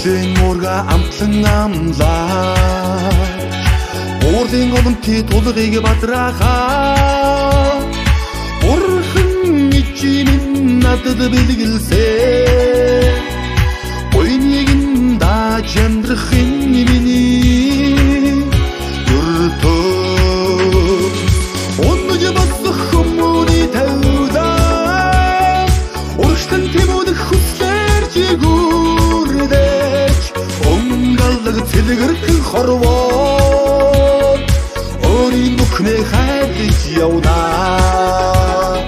Хүлээн муурга амтлан амлаа Уурлын олонтын тулгыг бадраахаа Бурхан ичинэн надад бэлгэлсэн Буйныг нь дааж амьдрахын миний юртөө Унаж босох хүмүүний тавилаа Урагштан тэмүүлэх хүслээр жигүүрдэж Унгалаг цэлгэрхэн хорвоо Өөрийн бүхнээ хайрлаж явнаа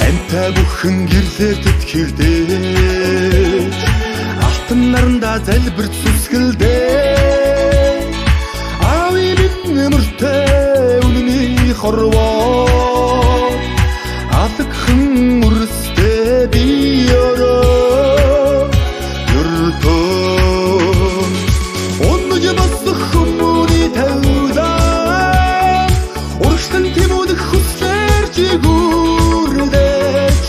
Амтай бүхэн гэрлээ тэтгэгдэж Алтан наранда залбирч сүсгэлдээ Аавын нэмэртэй үнэний хорвоо Алгхан үрстэй би өрөө Юртөө Унаж босох хүмүүний тавилаа Урагштан тэмүүлэх хүслээр жигүүрдэж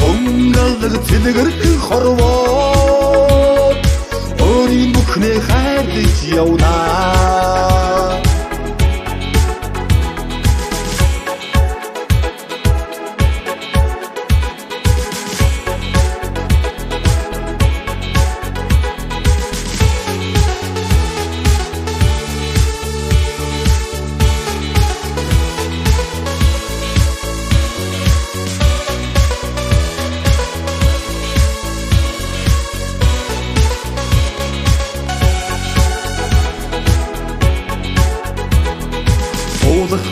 Унгалаг цэлгэрхэн хорвоо Өөрийн бүхнээ хайрлаж явнаа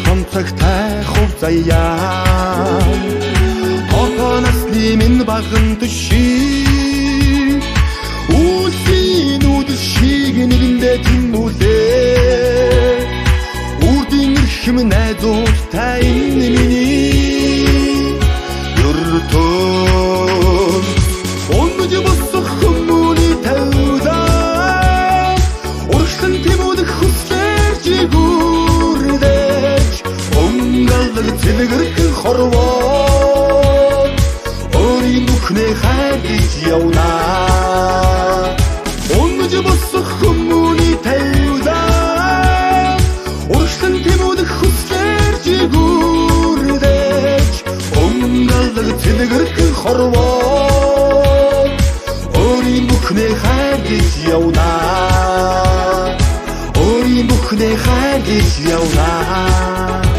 Хамтрагтай хув заяа Тото насны минь баган төший Үлсийн үдэл шиг нэгэндээ тэмүүлээ Үрдийн эрхэм найзуудтай энэ миний юртөө Унаж босох хүмүүний тавилаа Урагштан тэмүүлэх хүслээр жигүүрдэж Унгалаг цэлгэрхэн хорвоо Өөрийн бүхнээ хайрлаж явнаа Унаж босох хүмүүний тавилаа Урагштан тэмүүлэх хүслээр жигүүрдэж Унгалаг цэлгэрхэн хорвоо Өөрийн бүхнээ хайрлаж явнаа Өөрийн бүхнээ хайрлаж явнаа